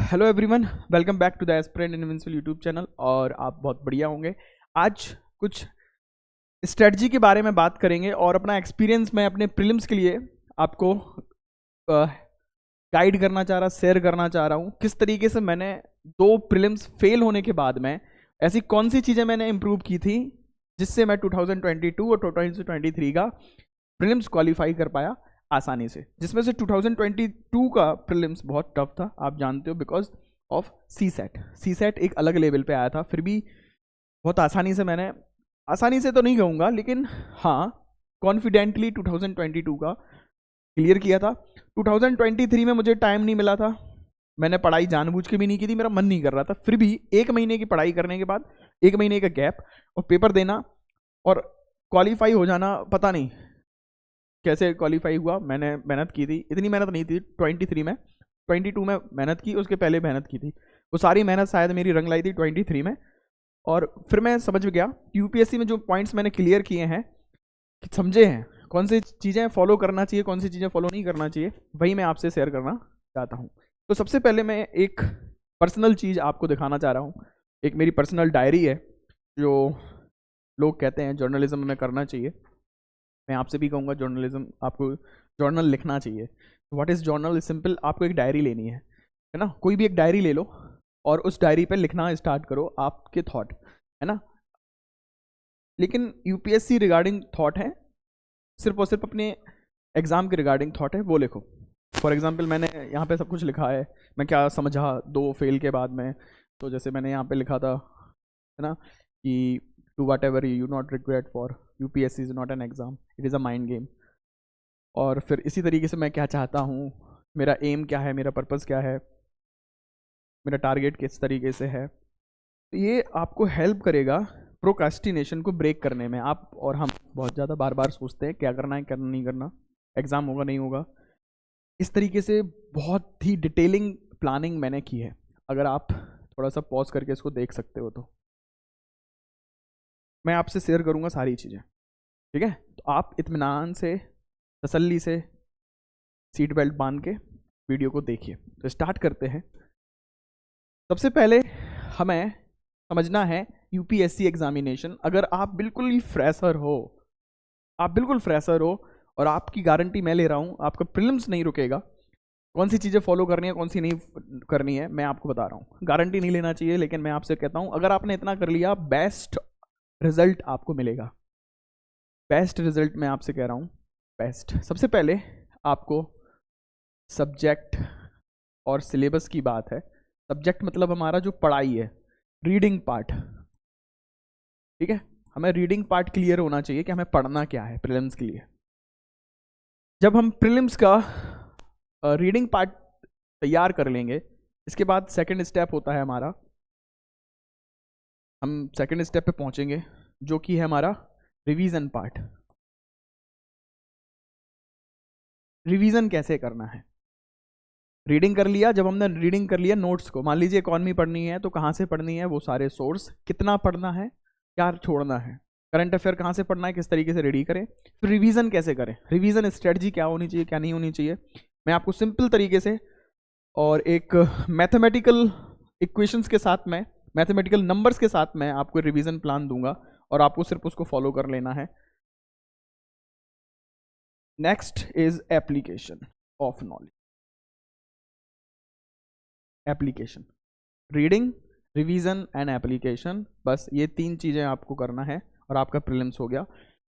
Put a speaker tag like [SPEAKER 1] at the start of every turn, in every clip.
[SPEAKER 1] Hello everyone, welcome back to the aspirant invincible YouTube channel. और आप बहुत बढ़िया होंगे। आज कुछ स्ट्रेटजी के बारे में बात करेंगे और अपना एक्सपीरियंस मैं अपने प्रीलिम्स के लिए आपको गाइड करना चाह रहा, शेयर करना चाह रहा हूँ। किस तरीके से मैंने 2 प्रीलिम्स फेल होने के बाद में ऐसी कौन सी चीज़ें मैंने इम्प्रूव की थी जिससे मैं 2022 और 2023 का प्रीलिम्स क्वालिफाई कर पाया आसानी से। जिसमें से 2022 का प्रीलिम्स बहुत टफ था, आप जानते हो, बिकॉज ऑफ सी सेट एक अलग लेवल पे आया था। फिर भी बहुत आसानी से मैंने, आसानी से तो नहीं कहूँगा लेकिन हाँ, कॉन्फिडेंटली 2022 का क्लियर किया था। 2023 में मुझे टाइम नहीं मिला था, मैंने पढ़ाई जानबूझ के भी नहीं की थी, मेरा मन नहीं कर रहा था। फिर भी 1 महीने की पढ़ाई करने के बाद 1 महीने का गैप और पेपर देना और क्वालिफाई हो जाना, पता नहीं कैसे क्वालिफाई हुआ। मैंने मेहनत की थी, इतनी मेहनत नहीं थी 23 में, 22 में मेहनत की, उसके पहले मेहनत की थी। वो सारी मेहनत शायद मेरी रंग लाई थी 23 में। और फिर मैं समझ गया यूपीएससी में जो पॉइंट्स मैंने क्लियर किए हैं, समझे हैं कौन सी चीज़ें फॉलो करना चाहिए, कौन सी चीज़ें फॉलो नहीं करना चाहिए, वही मैं आपसे शेयर करना चाहता हूँ। तो सबसे पहले मैं एक पर्सनल चीज़ आपको दिखाना चाह रहा हूँ। एक मेरी पर्सनल डायरी है, जो लोग कहते हैं जर्नलिज्म में करना चाहिए। मैं आपसे भी कहूँगा जर्नलिज्म, आपको जर्नल लिखना चाहिए। What is journal? सिंपल, आपको एक डायरी लेनी है ना। कोई भी एक डायरी ले लो और उस डायरी पे लिखना स्टार्ट करो आपके थॉट, है ना। लेकिन यूपीएससी रिगार्डिंग थॉट है, सिर्फ और सिर्फ अपने एग्ज़ाम के रिगार्डिंग थॉट है, वो लिखो। फॉर एग्जाम्पल मैंने यहाँ पे सब कुछ लिखा है, मैं क्या समझा 2 फेल के बाद में। तो जैसे मैंने यहाँ पे लिखा था, है ना, कि to what ever you not regret for UPSC is not an exam, it is a mind game. और फिर इसी तरीके से मैं क्या चाहता हूँ, मेरा एम क्या है, मेरा पर्पज़ क्या है, मेरा टारगेट किस तरीके से है। तो ये आपको हेल्प करेगा प्रोक्रास्टिनेशन को ब्रेक करने में। आप और हम बहुत ज़्यादा बार बार सोचते हैं क्या करना है, क्या नहीं करना, एग्ज़ाम होगा नहीं होगा। इस तरीके से बहुत ही डिटेलिंग प्लानिंग मैंने की है। अगर आप थोड़ा सा पॉज करके इसको देख सकते हो तो मैं आपसे शेयर करूँगा सारी चीज़ें, ठीक है। तो आप इत्मीनान से, तसल्ली से सीट बेल्ट बांध के वीडियो को देखिए। तो स्टार्ट करते हैं। सबसे पहले हमें समझना है यूपीएससी एग्जामिनेशन। अगर आप बिल्कुल ही फ्रेशर हो, आप बिल्कुल फ्रेशर हो, और आपकी गारंटी मैं ले रहा हूँ, आपका प्रीलिम्स नहीं रुकेगा। कौन सी चीज़ें फॉलो करनी है, कौन सी नहीं करनी है, मैं आपको बता रहा हूँ। गारंटी नहीं लेना चाहिए, लेकिन मैं आपसे कहता हूँ अगर आपने इतना कर लिया, बेस्ट रिजल्ट आपको मिलेगा। बेस्ट रिजल्ट मैं आपसे कह रहा हूँ, बेस्ट। सबसे पहले आपको सब्जेक्ट और सिलेबस की बात है। सब्जेक्ट मतलब हमारा जो पढ़ाई है, रीडिंग पार्ट, ठीक है। हमें रीडिंग पार्ट क्लियर होना चाहिए कि हमें पढ़ना क्या है प्रीलिम्स के लिए। जब हम प्रीलिम्स का रीडिंग पार्ट तैयार कर लेंगे, इसके बाद सेकंड स्टेप होता है हमारा, हम सेकंड स्टेप पे पहुंचेंगे, जो कि है हमारा रिवीजन पार्ट। रिवीजन कैसे करना है? रीडिंग कर लिया, जब हमने रीडिंग कर लिया नोट्स को, मान लीजिए इकॉनमी पढ़नी है तो कहाँ से पढ़नी है, वो सारे सोर्स, कितना पढ़ना है, क्या छोड़ना है, करंट अफेयर कहाँ से पढ़ना है, किस तरीके से रेडी करें। फिर रिवीजन कैसे करें, रिवीजन स्ट्रेटजी क्या होनी चाहिए, क्या नहीं होनी चाहिए। मैं आपको सिंपल तरीके से और एक मैथमेटिकल इक्वेशंस के साथ में, मैथमेटिकल नंबर्स के साथ में आपको रिवीजन प्लान दूंगा और आपको सिर्फ उसको फॉलो कर लेना है। Next is application of knowledge. Application, reading, revision and application, बस ये 3 चीज़ें आपको करना है और आपका प्रीलिम्स हो गया।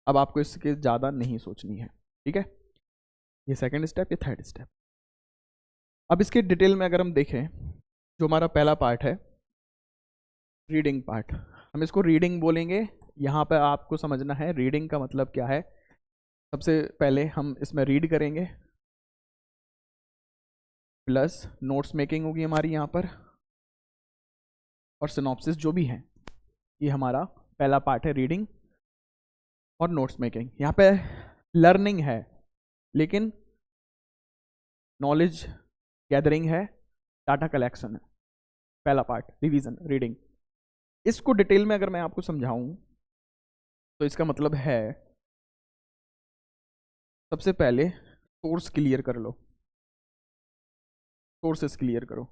[SPEAKER 1] अब आपको इसके ज़्यादा नहीं सोचनी है, ठीक है। ये सेकंड स्टेप, ये थर्ड स्टेप। अब इसके डिटेल में अगर हम देखें, जो हमारा पहला पार्ट है रीडिंग पार्ट, हम इसको रीडिंग बोलेंगे। यहाँ पर आपको समझना है रीडिंग का मतलब क्या है। सबसे पहले हम इसमें रीड करेंगे, प्लस नोट्स मेकिंग होगी हमारी यहाँ पर, और सिनॉप्सिस जो भी है। ये हमारा पहला पार्ट है, रीडिंग और नोट्स मेकिंग। यहाँ पे लर्निंग है, लेकिन नॉलेज गैदरिंग है, डाटा कलेक्शन है। पहला पार्ट रिवीजन, रीडिंग। इसको डिटेल में अगर मैं आपको समझाऊं तो इसका मतलब है, सबसे पहले सोर्स क्लियर कर लो, सोर्सेस क्लियर करो।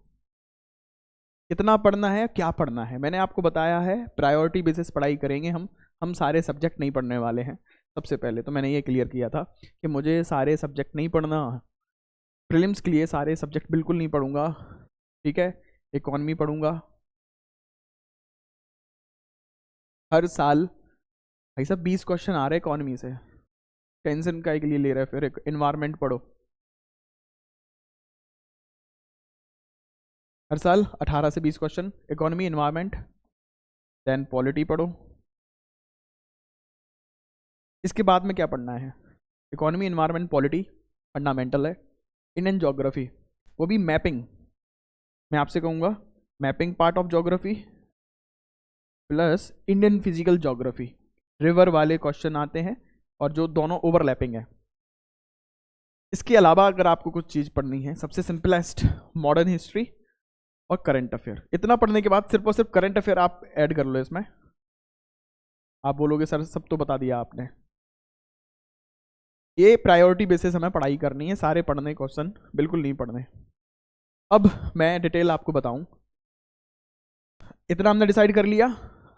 [SPEAKER 1] कितना पढ़ना है, क्या पढ़ना है, मैंने आपको बताया है प्रायोरिटी बेसिस पढ़ाई करेंगे हम सारे सब्जेक्ट नहीं पढ़ने वाले हैं। सबसे पहले तो मैंने ये क्लियर किया था कि मुझे सारे सब्जेक्ट नहीं पढ़ना, प्रीलिम्स के लिए सारे सब्जेक्ट बिल्कुल नहीं पढ़ूंगा, ठीक है। इकोनॉमी पढ़ूंगा हर साल, भाई साहब 20 क्वेश्चन आ रहे हैं इकोनॉमी से, टेंशन का के लिए ले रहे हैं। फिर इन्वायरमेंट पढ़ो, हर साल 18 से 20 question economy environment, then polity पढ़ो। इसके बाद में क्या पढ़ना है, इकोनॉमी इन्वायरमेंट पॉलिटी फंडामेंटल है। इंडियन ज्योग्राफी, वो भी मैपिंग, मैं आपसे कहूँगा mapping part of geography plus Indian physical geography, river वाले क्वेश्चन आते हैं और जो दोनों ओवरलैपिंग है। इसके अलावा अगर आपको कुछ चीज़ पढ़नी है, सबसे सिंपलेस्ट मॉडर्न हिस्ट्री और करंट अफेयर। इतना पढ़ने के बाद सिर्फ और सिर्फ करंट अफेयर आप ऐड कर लो इसमें। आप बोलोगे सर सब तो बता दिया आपने, ये प्रायोरिटी बेसिस हमें पढ़ाई करनी है, सारे पढ़ने क्वेश्चन बिल्कुल नहीं पढ़ने। अब मैं डिटेल आपको बताऊं, इतना हमने डिसाइड कर लिया,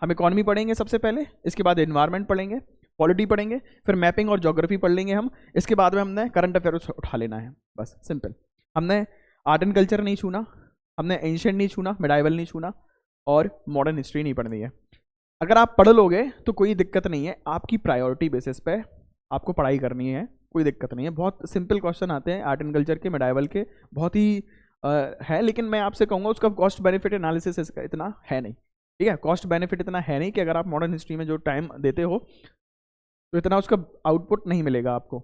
[SPEAKER 1] हम इकोनॉमी पढ़ेंगे सबसे पहले, इसके बाद एनवायरनमेंट पढ़ेंगे, पॉलिटी पढ़ेंगे, फिर मैपिंग और ज्योग्राफी पढ़ लेंगे हम, इसके बाद में हमने करंट अफेयर उठा लेना है, बस सिंपल। हमने आर्ट एंड कल्चर नहीं छूना, हमने एंशिएंट नहीं छूना, मिडाइवल नहीं छूना और मॉडर्न हिस्ट्री नहीं पढ़नी है। अगर आप पढ़ लोगे तो कोई दिक्कत नहीं है, आपकी प्रायोरिटी बेसिस पे आपको पढ़ाई करनी है, कोई दिक्कत नहीं है। बहुत सिंपल क्वेश्चन आते हैं आर्ट एंड कल्चर के, मिडाइवल के, बहुत ही है, लेकिन मैं आपसे कहूँगा उसका कॉस्ट बेनिफिट एनालिसिस इसका इतना है नहीं, ठीक है। कॉस्ट बेनिफिट इतना है नहीं कि अगर आप मॉडर्न हिस्ट्री में जो टाइम देते हो तो इतना उसका आउटपुट नहीं मिलेगा आपको।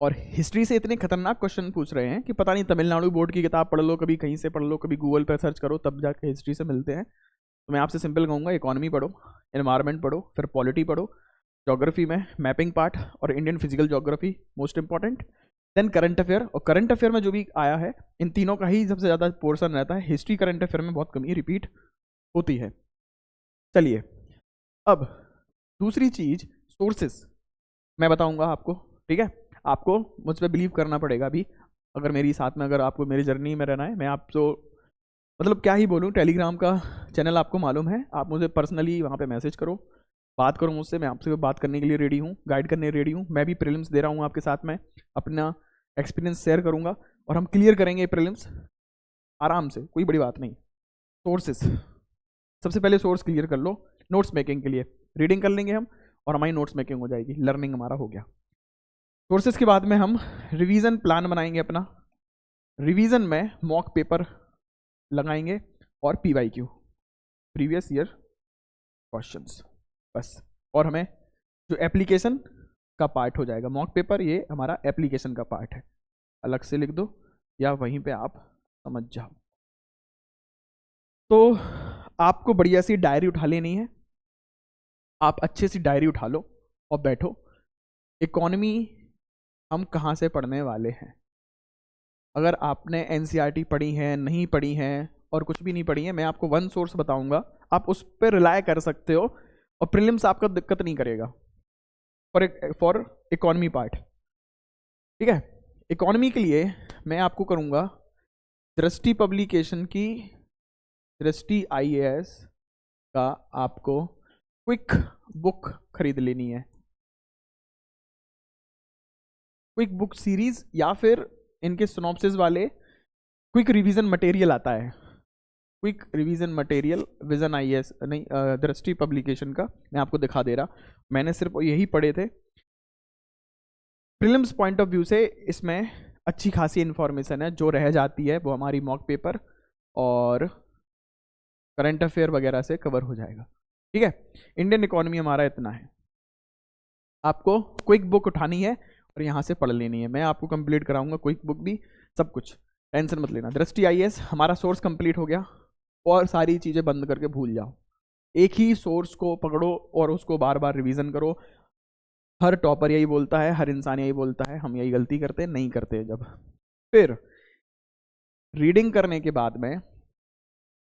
[SPEAKER 1] और हिस्ट्री से इतने खतरनाक क्वेश्चन पूछ रहे हैं कि पता नहीं, तमिलनाडु बोर्ड की किताब पढ़ लो, कभी कहीं से पढ़ लो, कभी गूगल पर सर्च करो, तब जाके हिस्ट्री से मिलते हैं। तो मैं आपसे सिंपल कहूँगा इकोनॉमी पढ़ो, एनवायरनमेंट पढ़ो, फिर पॉलिटी पढ़ो, ज्योग्राफी में मैपिंग पार्ट और Indian physical geography most important, then current affair. और करंट अफेयर में जो भी आया है इन तीनों का ही सबसे ज़्यादा पोर्शन रहता है, हिस्ट्री करंट अफेयर में बहुत कमी रिपीट होती है। चलिए अब दूसरी चीज़ सोर्सेस मैं बताऊंगा आपको, ठीक है। आपको मुझ पर बिलीव करना पड़ेगा अभी, अगर मेरी साथ में, अगर आपको मेरी जर्नी में रहना है। मैं आपको मतलब क्या ही बोलूँ, टेलीग्राम का चैनल आपको मालूम है, आप मुझे पर्सनली वहाँ पे मैसेज करो, बात करो मुझसे, मैं आपसे बात करने के लिए रेडी हूँ, गाइड करने रेडी हूँ। मैं भी प्रीलिम्स दे रहा हूँ आपके साथ में, अपना एक्सपीरियंस शेयर करूँगा और हम क्लियर करेंगे प्रीलिम्स आराम से, कोई बड़ी बात नहीं। सोर्सेस, सबसे पहले सोर्स क्लियर कर लो। नोट्स मेकिंग के लिए रीडिंग कर लेंगे हम और हमारी नोट्स मेकिंग हो जाएगी, लर्निंग हमारा हो गया। सोर्सेस के बाद में हम रिवीजन प्लान बनाएंगे अपना, रिवीजन में मॉक पेपर लगाएंगे और PYQ प्रीवियस ईयर क्वेश्चंस, बस। और हमें जो एप्लीकेशन का पार्ट हो जाएगा, मॉक पेपर ये हमारा एप्लीकेशन का पार्ट है, अलग से लिख दो या वहीं पे आप समझ जाओ। तो आपको बढ़िया सी डायरी उठा लेनी है, आप अच्छे सी डायरी उठा लो और बैठो। इकोनॉमी हम कहाँ से पढ़ने वाले हैं, अगर आपने NCERT पढ़ी है, नहीं पढ़ी है और कुछ भी नहीं पढ़ी है, मैं आपको वन सोर्स बताऊंगा, आप उस पर रिलाय कर सकते हो और प्रीलिम्स आपका दिक्कत नहीं करेगा फॉर इकोनॉमी पार्ट, ठीक है। इकोनॉमी के लिए मैं आपको करूँगा दृष्टि पब्लिकेशन की, दृष्टि IAS का आपको क्विक बुक खरीद लेनी है, क्विक बुक सीरीज, या फिर इनके सिनॉप्सिस वाले क्विक रिवीजन मटेरियल आता है, quick revision material vision IAS नहीं, दृष्टि पब्लिकेशन का मैं आपको दिखा दे रहा, मैंने सिर्फ यही पढ़े थे। प्रीलिम्स पॉइंट ऑफ व्यू से इसमें अच्छी खासी इन्फॉर्मेशन है, जो रह जाती है वो हमारी मॉक पेपर और करंट अफेयर वगैरह से कवर हो जाएगा, ठीक है। इंडियन इकोनॉमी हमारा इतना है, आपको क्विक बुक उठानी है और यहाँ से पढ़ लेनी है, मैं आपको कंप्लीट कराऊंगा क्विक बुक भी, सब कुछ, टेंशन मत लेना। दृष्टि IAS हमारा सोर्स कंप्लीट हो गया और सारी चीज़ें बंद करके भूल जाओ, एक ही सोर्स को पकड़ो और उसको बार बार रिवीजन करो। हर टॉपर यही बोलता है, हर इंसान यही बोलता है, हम यही गलती करते हैं, नहीं करते जब। फिर रीडिंग करने के बाद में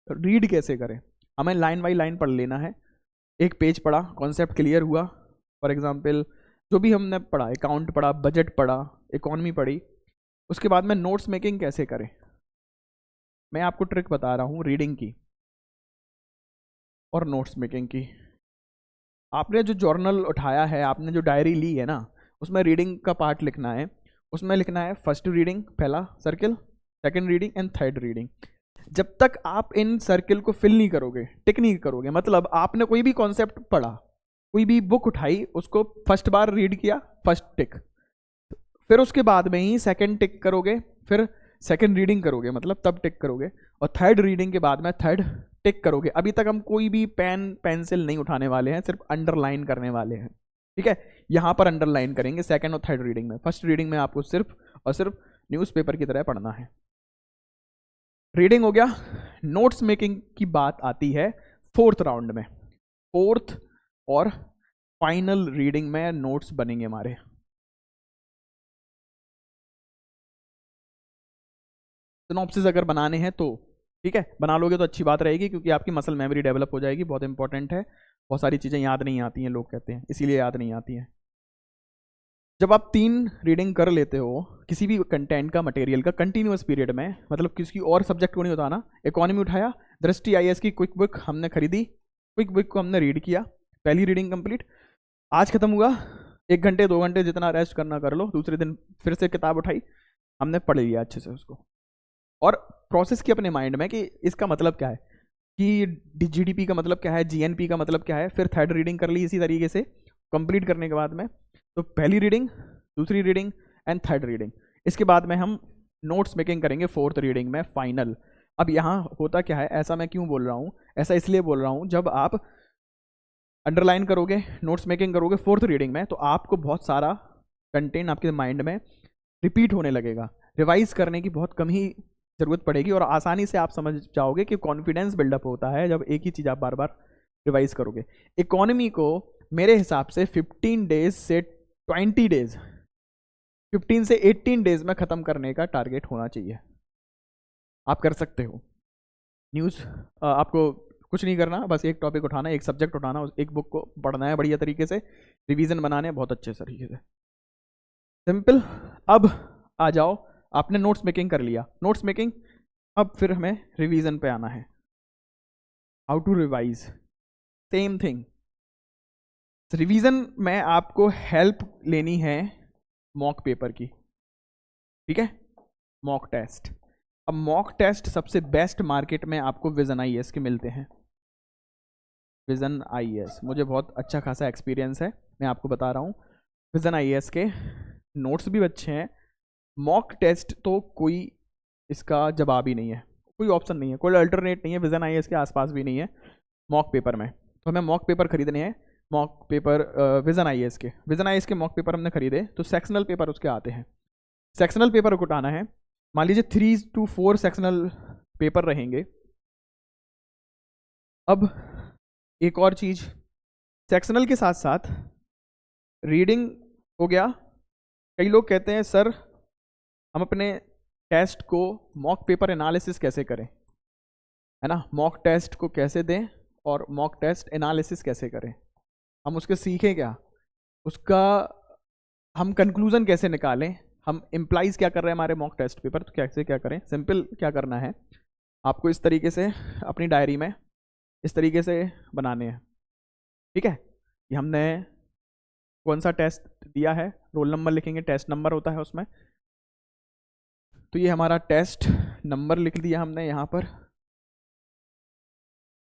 [SPEAKER 1] रीड कैसे करें, हमें लाइन बाई लाइन पढ़ लेना है। एक पेज पढ़ा, कॉन्सेप्ट क्लियर हुआ, फॉर एग्जाम्पल जो भी हमने पढ़ा, अकाउंट पढ़ा, बजट पढ़ा, इकोनॉमी पढ़ी, उसके बाद में नोट्स मेकिंग कैसे करें, मैं आपको ट्रिक बता रहा हूँ रीडिंग की। और नोट्स मेकिंग की। आपने जो जर्नल उठाया है, आपने जो डायरी ली है ना, उसमें रीडिंग का पार्ट लिखना है। उसमें लिखना है फर्स्ट रीडिंग, पहला circle, second reading and third reading. जब तक आप इन सर्किल को फिल नहीं करोगे, टिक नहीं करोगे, मतलब आपने कोई भी कॉन्सेप्ट पढ़ा, कोई भी बुक उठाई, उसको फर्स्ट बार रीड किया, फर्स्ट टिक, फिर उसके बाद में ही सेकंड टिक करोगे, फिर सेकंड रीडिंग करोगे, मतलब तब टिक करोगे, और थर्ड रीडिंग के बाद में थर्ड टिक करोगे। अभी तक हम कोई भी पेन पेंसिल नहीं उठाने वाले हैं, सिर्फ अंडरलाइन करने वाले हैं, ठीक है। यहां पर अंडरलाइन करेंगे सेकंड और थर्ड रीडिंग में। फर्स्ट रीडिंग में आपको सिर्फ और सिर्फ न्यूज़पेपर की तरह पढ़ना है। रीडिंग हो गया। नोट्स मेकिंग की बात आती है फोर्थ राउंड में, फोर्थ और फाइनल रीडिंग में नोट्स बनेंगे हमारे। सिनॉप्सिस अगर बनाने हैं तो ठीक है, बना लोगे तो अच्छी बात रहेगी, क्योंकि आपकी मसल मेमोरी डेवलप हो जाएगी, बहुत इंपॉर्टेंट है। बहुत सारी चीज़ें याद नहीं आती हैं, लोग कहते हैं, इसीलिए याद नहीं आती हैं। जब आप 3 रीडिंग कर लेते हो किसी भी कंटेंट का, मटेरियल का, कंटिन्यूअस पीरियड में, मतलब किसी और सब्जेक्ट को नहीं बताना, इकोनॉमी उठाया, दृष्टि आईएएस की क्विक बुक हमने खरीदी, क्विक बुक को हमने रीड किया, पहली रीडिंग कंप्लीट, आज खत्म हुआ, 1 घंटे 2 घंटे जितना रेस्ट करना कर लो, दूसरे दिन फिर से किताब उठाई, हमने पढ़ लिया अच्छे से उसको, और प्रोसेस की अपने माइंड में कि इसका मतलब क्या है, कि जीडीपी का मतलब क्या है, जीएनपी का मतलब क्या है, फिर थर्ड रीडिंग कर ली इसी तरीके से कंप्लीट करने के बाद में। तो पहली रीडिंग, दूसरी रीडिंग एंड थर्ड रीडिंग, इसके बाद में हम नोट्स मेकिंग करेंगे फोर्थ रीडिंग में, फाइनल। अब यहाँ होता क्या है, ऐसा मैं क्यों बोल रहा हूँ, ऐसा इसलिए बोल रहा हूँ, जब आप अंडरलाइन करोगे, नोट्स मेकिंग करोगे फोर्थ रीडिंग में, तो आपको बहुत सारा कंटेंट आपके माइंड में रिपीट होने लगेगा, रिवाइज करने की बहुत कम ही जरूरत पड़ेगी, और आसानी से आप समझ जाओगे कि कॉन्फिडेंस बिल्डअप होता है जब एक ही चीज़ आप बार बार रिवाइज करोगे। इकोनॉमी को मेरे हिसाब से 15 डेज से 20 डेज, 15 से 18 डेज में ख़त्म करने का टारगेट होना चाहिए। आप कर सकते हो। न्यूज़ आपको कुछ नहीं करना, बस एक टॉपिक उठाना, एक सब्जेक्ट उठाना, एक बुक को पढ़ना है बढ़िया तरीके से, रिवीजन बनाने हैं बहुत अच्छे तरीके से, सिंपल। अब आ जाओ, आपने नोट्स मेकिंग कर लिया, नोट्स मेकिंग, अब फिर हमें रिवीजन पे आना है। How to revise, same thing. Revision में आपको हेल्प लेनी है मॉक पेपर की, ठीक है, मॉक टेस्ट। अब मॉक टेस्ट सबसे बेस्ट मार्केट में आपको विजन आईएएस के मिलते हैं। विजन आईएएस, मुझे बहुत अच्छा खासा एक्सपीरियंस है, मैं आपको बता रहा हूँ। विजन आईएएस के नोट्स भी अच्छे हैं, मॉक टेस्ट तो कोई इसका जवाब ही नहीं है, कोई ऑप्शन नहीं है, कोई अल्टरनेट नहीं है, विजन आईएएस के आसपास भी नहीं है मॉक पेपर में। तो हमें मॉक पेपर खरीदने हैं, मॉक पेपर विजन आईएएस के, विजन आईएएस के मॉक पेपर हमने खरीदे, तो सेक्शनल पेपर उसके आते हैं। सेक्शनल पेपर को उठाना है, मान लीजिए 3 to 4 सेक्शनल पेपर रहेंगे। अब एक और चीज़, सेक्शनल के साथ साथ रीडिंग हो गया। कई लोग कहते हैं सर हम अपने टेस्ट को मॉक पेपर एनालिसिस कैसे करें, है ना, मॉक टेस्ट को कैसे दें और मॉक टेस्ट एनालिसिस कैसे करें, हम उसके सीखें क्या, उसका हम कंक्लूजन कैसे निकालें, हम इम्प्लाइज क्या कर रहे हैं हमारे मॉक टेस्ट पेपर, तो कैसे क्या करें। सिंपल क्या करना है, आपको इस तरीके से अपनी डायरी में इस तरीके से बनाने हैं, ठीक है। ये हमने कौन सा टेस्ट दिया है, रोल नंबर लिखेंगे, टेस्ट नंबर होता है उसमें, तो ये हमारा टेस्ट नंबर लिख दिया हमने यहाँ पर,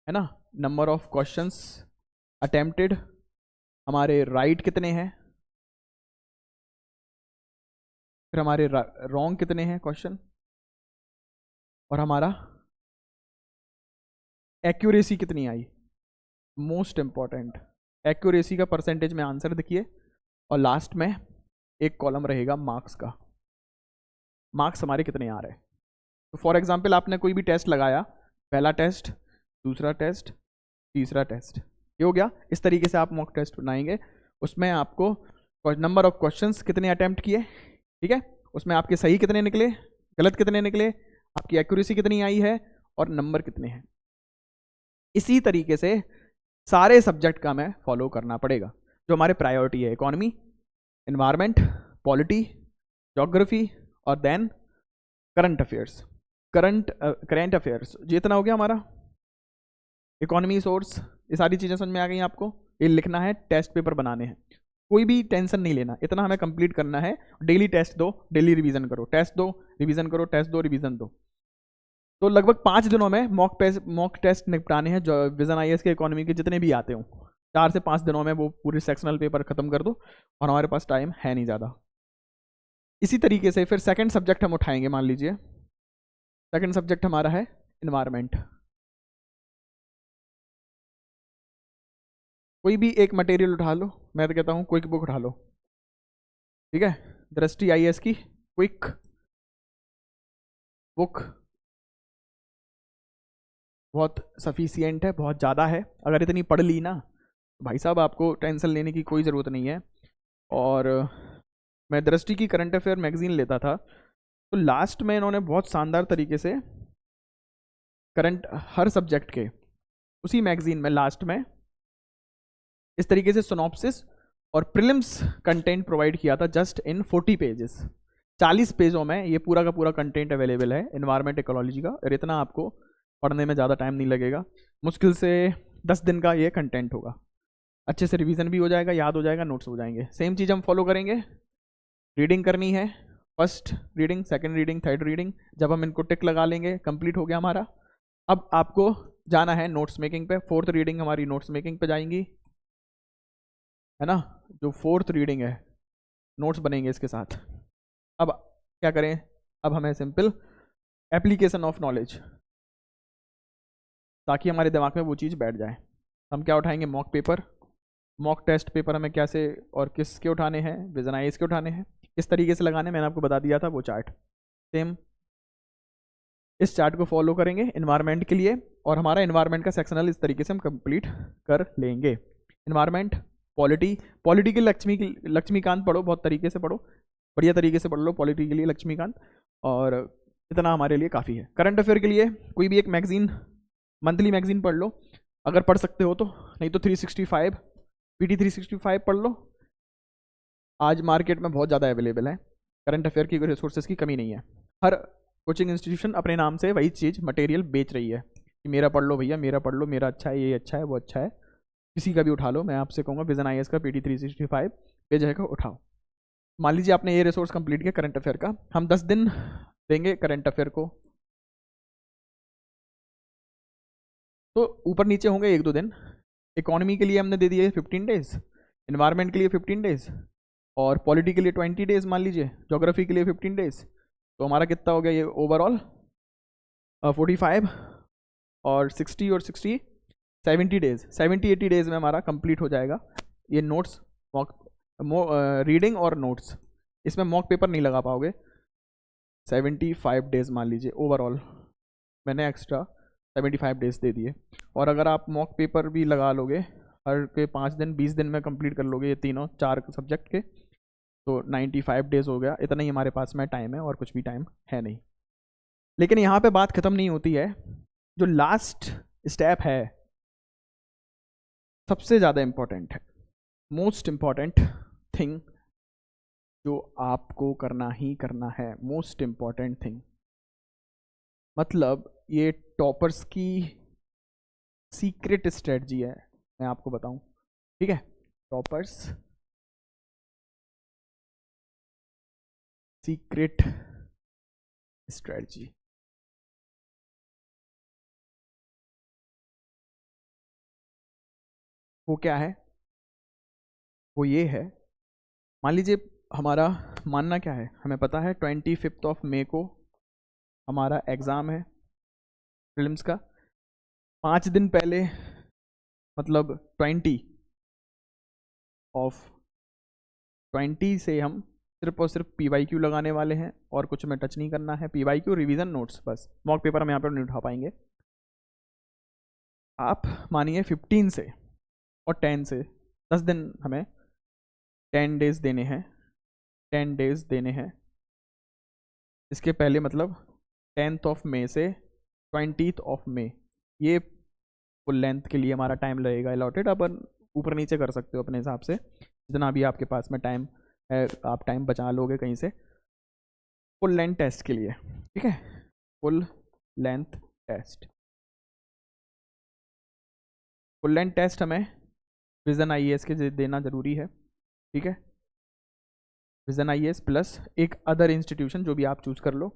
[SPEAKER 1] है ना। नंबर ऑफ क्वेश्चंस अटेम्प्टेड, हमारे राइट कितने हैं, फिर हमारे रॉन्ग कितने हैं क्वेश्चन, और हमारा एक्यूरेसी कितनी आई, मोस्ट इंपॉर्टेंट, एक्यूरेसी का परसेंटेज में आंसर देखिए, और लास्ट में एक कॉलम रहेगा मार्क्स का, मार्क्स हमारे कितने आ रहे हैं। तो फॉर एग्जांपल आपने कोई भी टेस्ट लगाया, पहला टेस्ट, दूसरा टेस्ट, तीसरा टेस्ट, ये हो गया। इस तरीके से आप मॉक टेस्ट बनाएंगे, उसमें आपको नंबर ऑफ क्वेश्चंस कितने अटेम्प्ट किए, ठीक है, उसमें आपके सही कितने निकले, गलत कितने निकले, आपकी एक्यूरेसी कितनी आई है, और नंबर कितने हैं। इसी तरीके से सारे सब्जेक्ट का हमें फॉलो करना पड़ेगा। जो हमारे प्रायोरिटी है, इकोनॉमी, एनवायरनमेंट, पॉलिटी, ज्योग्राफी, और then current affairs, current affairs, जितना हो गया हमारा। इकोनॉमी सोर्स, ये सारी चीज़ें समझ में आ गई आपको। ये लिखना है, टेस्ट पेपर बनाने हैं, कोई भी टेंशन नहीं लेना, इतना हमें कंप्लीट करना है। डेली टेस्ट दो, डेली रिवीजन करो, टेस्ट दो रिवीजन करो, टेस्ट दो रिवीजन दो। तो लगभग 5 दिनों में मॉक टेस्ट निपटाने हैं, जो विजन आईएएस के इकोनॉमी के जितने भी आते हो, 4 से 5 दिनों में वो पूरी सेक्शनल पेपर खत्म कर दो, और हमारे पास टाइम है नहीं ज़्यादा। इसी तरीके से फिर सेकंड सब्जेक्ट हम उठाएंगे। मान लीजिए सेकंड सब्जेक्ट हमारा है इन्वायरमेंट। कोई भी एक मटेरियल उठा लो, मैं तो कहता हूँ क्विक बुक उठा लो, ठीक है। दृष्टि आईएएस की क्विक बुक बहुत सफिशियंट है, बहुत ज़्यादा है। अगर इतनी पढ़ ली ना तो भाई साहब आपको टेंशन लेने की कोई ज़रूरत नहीं है। और मैं दृष्टि की करंट अफेयर मैगजीन लेता था, तो लास्ट में इन्होंने बहुत शानदार तरीके से करंट हर सब्जेक्ट के उसी मैगजीन में लास्ट में इस तरीके से सिनॉप्सिस और प्रीलिम्स कंटेंट प्रोवाइड किया था, जस्ट इन 40 पेजेस। 40 पेजों में ये पूरा का पूरा कंटेंट अवेलेबल है एनवायरमेंट इकोलॉजी का, और इतना आपको पढ़ने में ज़्यादा टाइम नहीं लगेगा। मुश्किल से 10 दिन का ये कंटेंट होगा, अच्छे से रिवीजन भी हो जाएगा, याद हो जाएगा, नोट्स हो जाएंगे। सेम चीज़ हम फॉलो करेंगे। रीडिंग करनी है, first reading, second reading, third reading. जब हम इनको टिक लगा लेंगे कंप्लीट हो गया हमारा। अब आपको जाना है नोट्स मेकिंग पे। फोर्थ रीडिंग हमारी नोट्स मेकिंग पे जाएंगी, है ना। जो फोर्थ रीडिंग है, नोट्स बनेंगे इसके साथ। अब क्या करें, अब हमें सिंपल एप्लीकेशन ऑफ नॉलेज, ताकि हमारे दिमाग में वो चीज़ बैठ जाए। हम क्या उठाएंगे, mock paper. Mock test paper हमें कैसे और किसके उठाने हैं, विजन आईएएस के उठाने हैं। किस तरीके से लगाने, मैंने आपको बता दिया था वो चार्ट। सेम इस चार्ट को फॉलो करेंगे इन्वायरमेंट के लिए, और हमारा इन्वायरमेंट का सेक्शनल इस तरीके से हम कंप्लीट कर लेंगे। इन्वायरमेंट, पॉलिटी के लक्ष्मीकांत पढ़ो, बहुत तरीके से पढ़ो, बढ़िया तरीके से पढ़ लो पॉलिटी के लिए लक्ष्मीकांत, और इतना हमारे लिए काफ़ी है। करंट अफेयर के लिए कोई भी एक मैगजीन, मंथली मैगजीन पढ़ लो अगर पढ़ सकते हो तो, नहीं तो 365 पीटी 365 पढ़ लो। आज मार्केट में बहुत ज़्यादा अवेलेबल है, करंट अफेयर की रिसोर्सेज की कमी नहीं है। हर कोचिंग इंस्टीट्यूशन अपने नाम से वही चीज़ मटेरियल बेच रही है कि मेरा पढ़ लो भैया, मेरा पढ़ लो, मेरा अच्छा है, ये अच्छा है, वो अच्छा है। किसी का भी उठा लो, मैं आपसे कहूँगा विजन आईएएस का पीटी 365 पेज है का उठाओ। मान लीजिए आपने ये रिसोर्स कंप्लीट किया करंट अफेयर का, हम 10 दिन देंगे करंट अफेयर को, तो ऊपर नीचे होंगे 1-2 दिन। इकोनॉमी के लिए हमने दे दिए 15 डेज, इन्वायरमेंट के लिए 15 डेज, और पॉलिटी के लिए 20 डेज मान लीजिए, ज्योग्राफी के लिए 15 डेज। तो हमारा कितना हो गया ये ओवरऑल 45 और 60 और 60 70 डेज, 70-80 डेज में हमारा कंप्लीट हो जाएगा ये नोट्स, रीडिंग और नोट्स। इसमें मॉक पेपर नहीं लगा पाओगे। 75 डेज मान लीजिए ओवरऑल, मैंने एक्स्ट्रा 75 डेज दे दिए। और अगर आप मॉक पेपर भी लगा लोगे हर के 5 दिन, 20 दिन में कंप्लीट कर लोगे ये तीनों 4 सब्जेक्ट के, तो 95 डेज हो गया। इतना ही हमारे पास में टाइम है, और कुछ भी टाइम है नहीं। लेकिन यहाँ पे बात ख़त्म नहीं होती है, जो लास्ट स्टेप है सबसे ज़्यादा इम्पॉर्टेंट है, मोस्ट इम्पॉर्टेंट थिंग जो आपको करना ही करना है, मोस्ट इम्पॉर्टेंट थिंग। मतलब ये टॉपर्स की सीक्रेट स्ट्रेटजी है, मैं आपको बताऊं, ठीक है। टॉपर्स सीक्रेट स्ट्रेटजी, वो क्या है, वो ये है। मान लीजिए हमारा मानना क्या है, हमें पता है 25 मई को हमारा एग्ज़ाम है प्रीलिम्स का। 5 दिन पहले, मतलब 20 से हम सिर्फ और सिर्फ PYQ लगाने वाले हैं, और कुछ में टच नहीं करना है। PYQ रिवीजन नोट्स बस, मॉक पेपर हम यहाँ पर नहीं उठा पाएंगे। आप मानिए 15 से और 10 से 10 दिन हमें 10 डेज देने हैं, 10 डेज देने हैं। इसके पहले मतलब 10 मई से 20 मई, ये फुल लेंथ के लिए हमारा टाइम लगेगा अलॉटेड। अपन ऊपर नीचे कर सकते हो अपने हिसाब से, जितना भी आपके पास में टाइम है आप टाइम बचा लोगे कहीं से, फुल लेंथ टेस्ट के लिए, ठीक है। Full length test full length test हमें विजन IAS के देना ज़रूरी है, ठीक है। विजन IAS प्लस एक अदर इंस्टीट्यूशन जो भी आप चूज़ कर लो,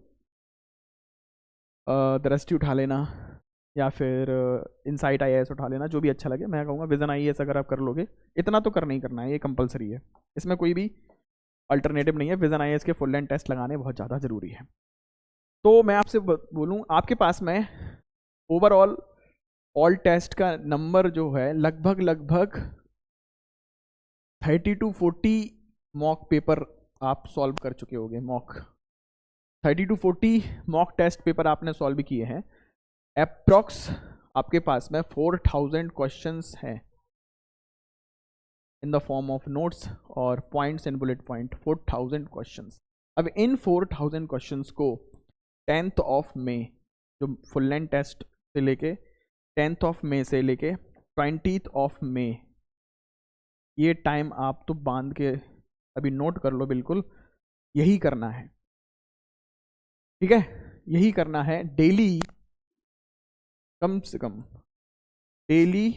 [SPEAKER 1] दृष्टि उठा लेना या फिर इनसाइट IAS उठा लेना, जो भी अच्छा लगे। मैं कहूँगा विजन IAS अगर आप कर लोगे, इतना तो करना ही करना है, ये कंपलसरी है, इसमें कोई भी अल्टरनेटिव नहीं है। विजन IAS के फुल लेंथ टेस्ट लगाने बहुत ज़्यादा ज़रूरी है। तो मैं आपसे बोलूँ, आपके पास में ओवरऑल ऑल टेस्ट का नंबर जो है लगभग 30 to 40 मॉक पेपर आप सॉल्व कर चुके होंगे। 30 to 40 मॉक टेस्ट पेपर आपने सॉल्व किए हैं। अप्रॉक्स आपके पास में 4000 क्वेश्चंस हैं in the form of notes और points and bullet point. 4000 questions. अब इन 4000 क्वेश्चंस को 10th ऑफ मई, जो फुल लेंथ टेस्ट से लेके 10th ऑफ मई से लेके 20th ऑफ मई, ये टाइम आप तो बांध के अभी नोट कर लो, बिल्कुल यही करना है, ठीक है। यही करना है। डेली कम से कम डेली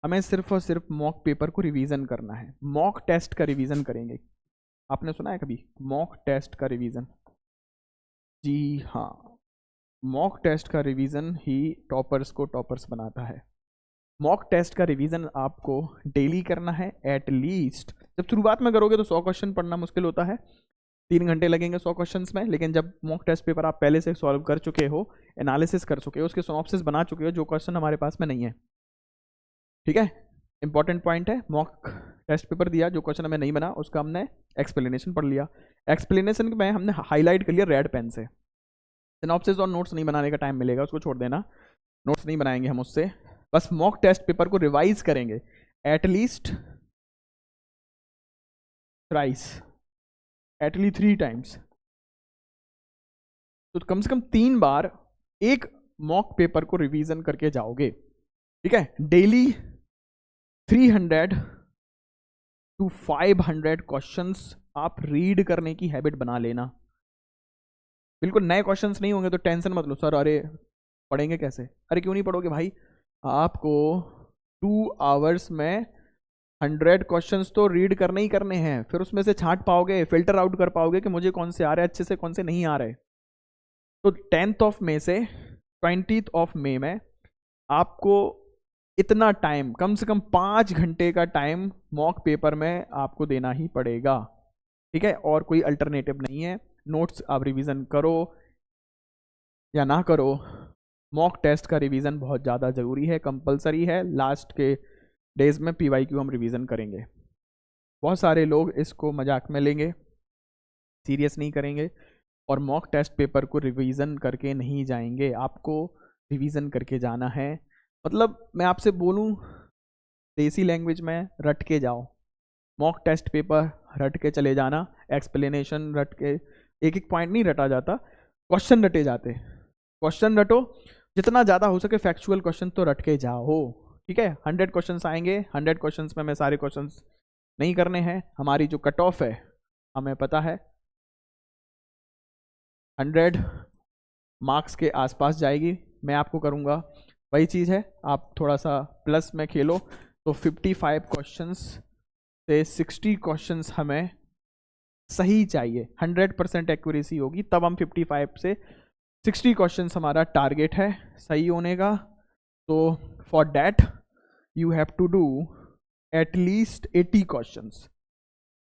[SPEAKER 1] हमें सिर्फ और सिर्फ मॉक पेपर को रिवीजन करना है। मॉक टेस्ट का रिवीजन करेंगे। आपने सुना है कभी मॉक टेस्ट का रिवीजन? जी हाँ, मॉक टेस्ट का रिवीजन ही टॉपर्स को टॉपर्स बनाता है। मॉक टेस्ट का रिवीजन आपको डेली करना है एटलीस्ट। जब शुरुआत में करोगे तो 100 क्वेश्चन पढ़ना मुश्किल होता है, 3 घंटे लगेंगे 100 क्वेश्चंस में। लेकिन जब मॉक टेस्ट पेपर आप पहले से सॉल्व कर चुके हो, एनालिसिस कर चुके हो, उसके सिनॉप्सिस बना चुके हो, जो क्वेश्चन हमारे पास में नहीं है, ठीक है। इंपॉर्टेंट पॉइंट है, मॉक टेस्ट पेपर दिया, जो क्वेश्चन हमें नहीं बना उसका हमने एक्सप्लेनेशन पढ़ लिया। एक्सप्लेनेशन में हमने हाईलाइट कर लिया रेड पेन से। सिनॉप्सिस और नोट्स नहीं बनाने का टाइम मिलेगा, उसको छोड़ देना, नोट्स नहीं बनाएंगे हम उससे। बस मॉक टेस्ट पेपर को रिवाइज करेंगे एटलीस्ट एटलीस्ट 3 टाइम्स। तो कम से कम 3 बार एक मॉक पेपर को रिवीजन करके जाओगे, ठीक है। डेली 300 to 500 क्वेश्चंस आप रीड करने की हैबिट बना लेना। बिल्कुल नए क्वेश्चंस नहीं होंगे तो टेंशन मत लो, सर अरे पढ़ेंगे कैसे? अरे क्यों नहीं पढ़ोगे भाई, आपको 2 आवर्स में 100 क्वेश्चंस तो रीड करने ही करने हैं। फिर उसमें से छांट पाओगे, फिल्टर आउट कर पाओगे कि मुझे कौन से आ रहे हैं अच्छे से, कौन से नहीं आ रहे। तो 10th ऑफ मई से 20th ऑफ मई में आपको इतना टाइम, कम से कम 5 घंटे का टाइम मॉक पेपर में आपको देना ही पड़ेगा, ठीक है। और कोई अल्टरनेटिव नहीं है। नोट्स आप रिवीजन करो या ना करो, मॉक टेस्ट का रिवीजन बहुत ज़्यादा ज़रूरी है, कंपलसरी है। लास्ट के डेज में PYQ हम रिवीजन करेंगे। बहुत सारे लोग इसको मजाक में लेंगे, सीरियस नहीं करेंगे और मॉक टेस्ट पेपर को रिवीजन करके नहीं जाएंगे। आपको रिवीजन करके जाना है। मतलब मैं आपसे बोलूं देसी लैंग्वेज में, रट के जाओ। मॉक टेस्ट पेपर रट के चले जाना, एक्सप्लेनेशन रट के, एक एक पॉइंट नहीं रटा जाता, क्वेश्चन रटे जाते। क्वेश्चन रटो, जितना ज़्यादा हो सके फैक्चुअल क्वेश्चन तो रट के जाओ, ठीक है। 100 क्वेश्चंस आएंगे, 100 क्वेश्चंस में हमें सारे क्वेश्चंस नहीं करने हैं। हमारी जो कट ऑफ है हमें पता है 100 मार्क्स के आसपास जाएगी। मैं आपको करूँगा वही चीज़ है, आप थोड़ा सा प्लस में खेलो तो 55 क्वेश्चंस से 60 क्वेश्चंस हमें सही चाहिए। 100% एक्यूरेसी होगी तब हम 55 से 60 क्वेश्चंस हमारा टारगेट है सही होने का। तो for that you have to do at least 80 questions,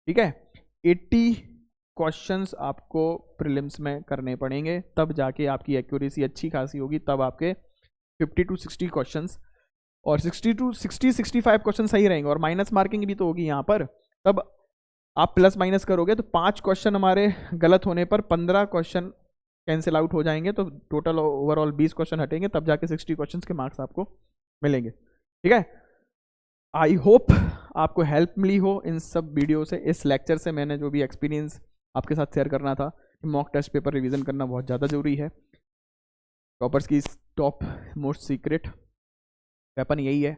[SPEAKER 1] ठीक है। 80 क्वेश्चंस आपको प्रीलिम्स में करने पड़ेंगे, तब जाके आपकी एक्यूरेसी अच्छी खासी होगी। तब आपके 50 to 60 क्वेश्चंस और 60 to 65 क्वेश्चन सही रहेंगे और माइनस मार्किंग भी तो होगी यहाँ पर। तब आप प्लस माइनस करोगे तो 5 क्वेश्चन हमारे गलत होने पर 15 क्वेश्चन कैंसिल आउट हो जाएंगे, तो टोटल ओवरऑल 20 क्वेश्चन हटेंगे, तब जाके 60 क्वेश्चन के मार्क्स आपको मिलेंगे, ठीक है। आई होप आपको हेल्प मिली हो इन सब वीडियो से। इस लेक्चर से मैंने जो भी एक्सपीरियंस आपके साथ शेयर करना था, मॉक टेस्ट पेपर रिवीजन करना बहुत ज़्यादा ज़रूरी है। टॉपर्स की टॉप मोस्ट सीक्रेट वेपन यही है,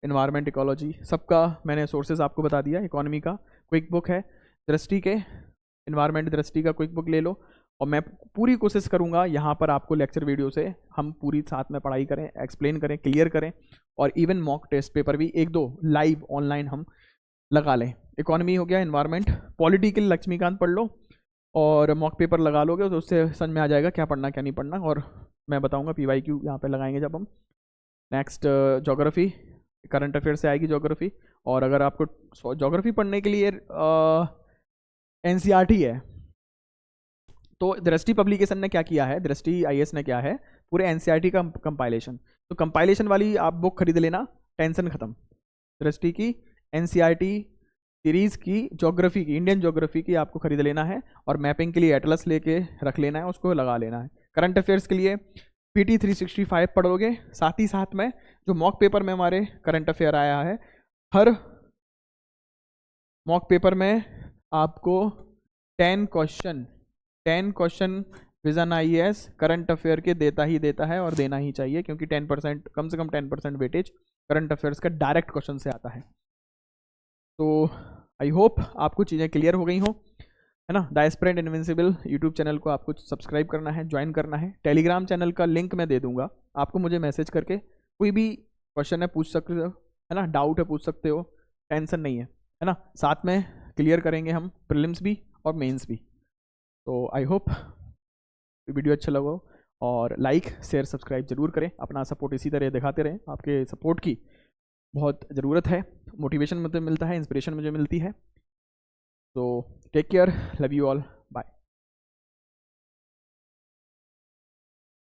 [SPEAKER 1] एनवायरनमेंट, इकोलॉजी, सबका मैंने सोर्सेज आपको बता दिया। इकोनॉमी का क्विक बुक है, दृष्टि के एनवायरनमेंट दृष्टि का क्विक बुक ले लो और मैं पूरी कोशिश करूँगा यहाँ पर आपको लेक्चर वीडियो से हम पूरी साथ में पढ़ाई करें, एक्सप्लेन करें, क्लियर करें, और इवन मॉक टेस्ट पेपर भी 1-2 लाइव ऑनलाइन हम लगा लें। इकोनॉमी हो गया, एनवायरनमेंट, पॉलिटिकल लक्ष्मीकांत पढ़ लो और मॉक पेपर लगा लोगे तो उससे समझ में आ जाएगा क्या पढ़ना क्या नहीं पढ़ना, और मैं बताऊँगा PYQ यहाँ पर लगाएंगे जब हम। नेक्स्ट ज्योग्राफी, करंट अफेयर से आएगी ज्योग्राफी। और अगर आपको ज्योग्राफी पढ़ने के लिए NCERT है तो दृष्टि पब्लिकेशन ने क्या किया है, दृष्टि IAS ने क्या है, पूरे NCERT का कंपाइलेशन, तो कंपाइलेशन वाली आप बुक खरीद लेना, टेंशन खत्म। दृष्टि की NCERT सीरीज की ज्योग्राफी की, इंडियन ज्योग्राफी की आपको खरीद लेना है, और मैपिंग के लिए एटलस लेके रख लेना है, उसको लगा लेना है। करंट अफेयर्स के लिए PT 365 पढ़ोगे, साथ ही साथ में जो मॉक पेपर में हमारे करंट अफेयर आया है, हर मॉक पेपर में आपको 10 question vision IAS current affair के देता ही देता है, और देना ही चाहिए, क्योंकि 10% कम से कम 10% वेटेज करंट अफेयर्स का डायरेक्ट क्वेश्चन से आता है। तो आई होप आपको चीज़ें क्लियर हो गई हो, है ना। The aspirant invincible YouTube channel को आपको सब्सक्राइब करना है, ज्वाइन करना है। टेलीग्राम चैनल का लिंक मैं दे दूंगा, आपको मुझे मैसेज करके कोई भी क्वेश्चन है पूछ सकते हो, है ना, डाउट है पूछ सकते हो, टेंशन नहीं है ना। साथ में क्लियर करेंगे हम प्रीलिम्स भी और मेंस भी। तो आई होप वीडियो अच्छा लगा, और लाइक शेयर सब्सक्राइब जरूर करें। अपना सपोर्ट इसी तरह दिखाते रहें, आपके सपोर्ट की बहुत ज़रूरत है। मोटिवेशन मुझे मिलता है, इंस्पिरेशन मुझे मिलती है। तो take care, love you all.